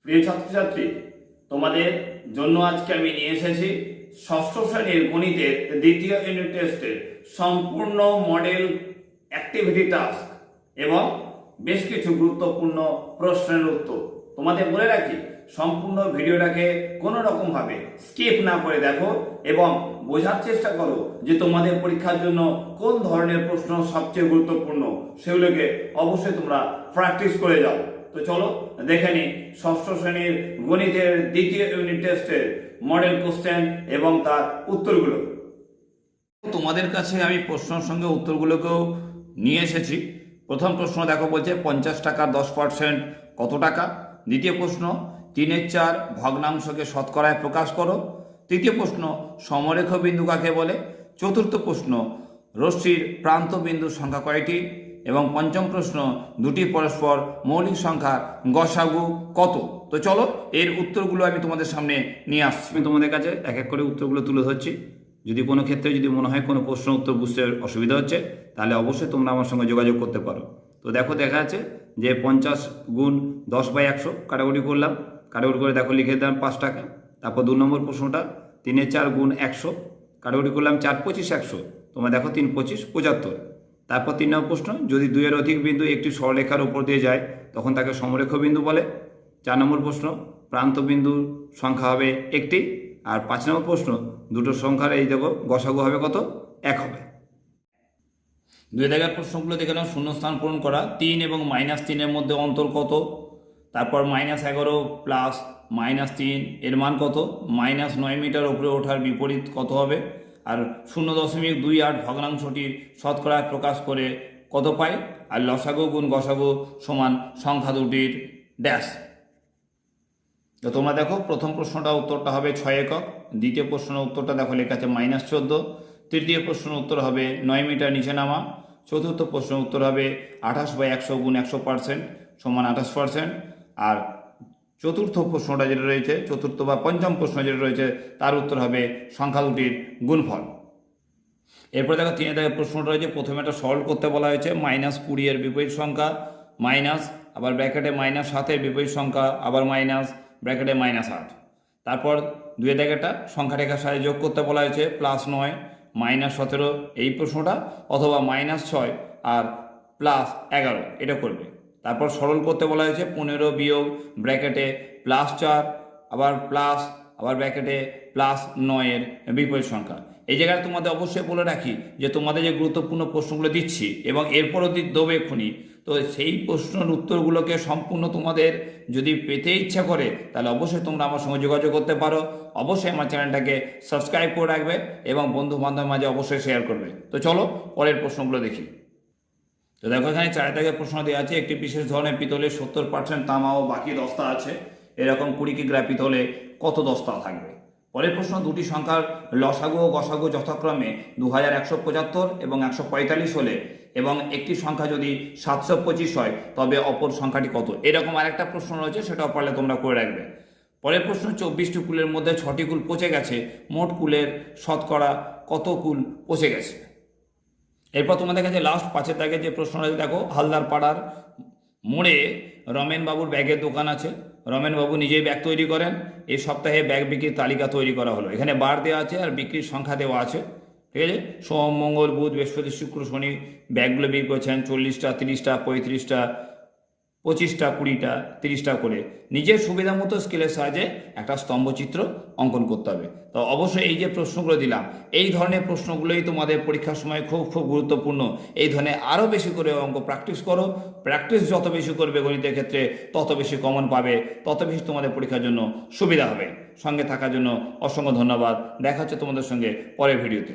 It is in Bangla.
প্রিয় ছাত্রছাত্রী, তোমাদের জন্য আজকে আমি নিয়ে এসেছি ষষ্ঠ শ্রেণীর গণিতের দ্বিতীয় ইউনিট টেস্টের সম্পূর্ণ মডেল অ্যাক্টিভিটি টাস্ক এবং বেশ কিছু গুরুত্বপূর্ণ প্রশ্নের উত্তর। তোমাদের বলে রাখি, সম্পূর্ণ ভিডিওটাকে কোনো রকমভাবে স্কিপ না করে দেখো এবং বোঝার চেষ্টা করো যে তোমাদের পরীক্ষার জন্য কোন ধরনের প্রশ্ন সবচেয়ে গুরুত্বপূর্ণ, সেগুলোকে অবশ্যই তোমরা প্র্যাকটিস করে যাও। তো চলো দেখে নিই ষষ্ঠ শ্রেণীর গণিতের দ্বিতীয় ইউনিট টেস্টের মডেল কোশ্চেন এবং তার উত্তরগুলো। তোমাদের কাছে আমি প্রশ্নের সঙ্গে উত্তরগুলোকেও নিয়ে এসেছি। প্রথম প্রশ্ন দেখো, বলছে 50 টাকার 10% কত টাকা। দ্বিতীয় প্রশ্ন 3/4 ভগ্নাংশকে শতকরায় প্রকাশ করো। তৃতীয় প্রশ্ন সমরেখ বিন্দু কাকে বলে। চতুর্থ প্রশ্ন রশ্মির প্রান্ত বিন্দুর সংখ্যা কয়টি। এবং পঞ্চম প্রশ্ন দুটি পরস্পর মৌলিক সংখ্যা গসাগু কত। তো চলো এর উত্তরগুলো আমি তোমাদের সামনে নিয়ে আসছি। আমি তোমাদের কাছে এক এক করে উত্তরগুলো তুলে ধরছি। যদি কোনো ক্ষেত্রে যদি মনে হয় কোনো প্রশ্ন উত্তর বুঝতে অসুবিধা হচ্ছে, তাহলে অবশ্যই তোমরা আমার সঙ্গে যোগাযোগ করতে পারো। তো দেখো, দেখা যাচ্ছে যে 50 গুণ 10/100 কাটাকুটি করলাম। কাটাকুটি করে দেখো লিখে দিলাম 5 টাকা। তারপর 2 নম্বর প্রশ্নটা 3/4 গুণ 100 কাটাকুটি করলাম 4 25 100। তোমরা দেখো 3 25 75। তারপর 3 নম্বর প্রশ্ন, যদি 2-এর অধিক বিন্দু একটি সরলরেখার উপর দিয়ে যায় তখন তাকে সমরেখ বিন্দু বলে। 4 নম্বর প্রশ্ন প্রান্ত বিন্দুর সংখ্যা হবে একটি। আর 5 নম্বর প্রশ্ন দুটো সংখ্যার এই দেখো গসাগু হবে কত, 1 হবে। 2 দাগের প্রশ্নগুলো দেখে নাও। শূন্যস্থান পূরণ করা। 3 এবং -3-এর মধ্যে অন্তর কত। তারপর -11 প্লাস -3 এর মান কত। -9 মিটার উপরে ওঠার বিপরীত কত হবে। আর 0.28 ভগ্নাংশটির শতকরায় প্রকাশ করে কত পাই। আর লসাগু গুণ গসাগু সমান সংখ্যা দুটির ড্যাশ। তো তোমরা দেখো প্রথম প্রশ্নটা উত্তরটা হবে 6 একক। দ্বিতীয় প্রশ্নের উত্তরটা দেখো লেখা আছে -14। তৃতীয় প্রশ্নের উত্তর হবে 9 মিটার নিচে নামা। চতুর্থ প্রশ্নের উত্তর হবে 28/100 গুণ 100% সমান 28%। আর চতুর্থ প্রশ্নটা যেটা রয়েছে, চতুর্থ বা পঞ্চম প্রশ্ন যেটা রয়েছে, তার উত্তর হবে সংখ্যা দুটির গুণফল। এরপর দেখো 3 দাগের প্রশ্নটা রয়েছে। প্রথমে একটা সলভ করতে বলা হয়েছে। -20 এর বিপরীত সংখ্যা মাইনাস, আবার ব্র্যাকেটে -7 এর বিপরীত সংখ্যা, আবার মাইনাস, ব্র্যাকেটে -8। তারপর 2 দাগেরটা সংখ্যা রেখার সাথে যোগ করতে বলা হয়েছে। +9 -17 এই প্রশ্নটা, অথবা -6 আর +11 এটা করবে। তারপর সরল করতে বলা হয়েছে। 15 বিয়োগ ব্র্যাকেটে +4 আবার প্লাস, আবার ব্র্যাকেটে +9 এর বিপরীত সংখ্যা। এই জায়গায় তোমাদের অবশ্যই বলে রাখি যে তোমাদের যে গুরুত্বপূর্ণ প্রশ্নগুলো দিচ্ছি এবং এরপরও দেবো এক্ষুনি, তো সেই প্রশ্নের উত্তরগুলোকে সম্পূর্ণ তোমাদের যদি পেতে ইচ্ছা করে তাহলে অবশ্যই তোমরা আমার সঙ্গে যোগাযোগ করতে পারো। অবশ্যই আমার চ্যানেলটাকে সাবস্ক্রাইব করে রাখবে এবং বন্ধু বান্ধবের মাঝে অবশ্যই শেয়ার করবে। তো চলো পরের প্রশ্নগুলো দেখি। তো দেখো এখানে 4 দাগের প্রশ্ন দেওয়া আছে। একটি বিশেষ ধরনের পিতলে 70% তামা ও বাকি দস্তা আছে। এরকম 20 কিগ্রা পিতলে কত দস্তা থাকবে। পরের প্রশ্ন, দুটি সংখ্যার লসাগু ও গসাগু যথাক্রমে 2175 এবং 145 হলে এবং একটি সংখ্যা যদি 725 হয় তবে অপর সংখ্যাটি কত। এরকম আরেকটা প্রশ্ন রয়েছে, সেটাও পারলে তোমরা করে রাখবে। পরের প্রশ্ন, 24টি কুলের মধ্যে 6টি কুল পচে গেছে, মোট কুলের শতকরা কত কুল পচে গেছে। এরপর তোমাদের কাছে লাস্ট 5 দাগে যে প্রশ্নটা দেখো, হালদার পাড়ার মোড়ে রমেনবাবুর ব্যাগের দোকান আছে। রমেনবাবু নিজেই ব্যাগ তৈরি করেন। এই সপ্তাহে ব্যাগ বিক্রির তালিকা তৈরি করা হলো। এখানে বার দেওয়া আছে আর বিক্রির সংখ্যা দেওয়া আছে, ঠিক আছে। সোম মঙ্গল বুধ বৃহস্পতি শুক্র শনি ব্যাগগুলো বিক্রি করছেন 40টা 30টা 35টা 25টা 20টা 30টা করে। নিজের সুবিধা মতো স্কেলের সাহায্যে একটা স্তম্ভচিত্র অঙ্কন করতে হবে। তো অবশ্যই এই যে প্রশ্নগুলো দিলাম, এই ধরনের প্রশ্নগুলোই তোমাদের পরীক্ষার সময় খুব খুব গুরুত্বপূর্ণ। এই ধরনের আরও বেশি করে অঙ্ক প্র্যাকটিস করো। প্র্যাকটিস যত বেশি করবে গণিতের ক্ষেত্রে তত বেশি কমন পাবে, তত বেশি তোমাদের পরীক্ষার জন্য সুবিধা হবে। সঙ্গে থাকার জন্য অসংখ্য ধন্যবাদ। দেখা হচ্ছে তোমাদের সঙ্গে পরের ভিডিওতে।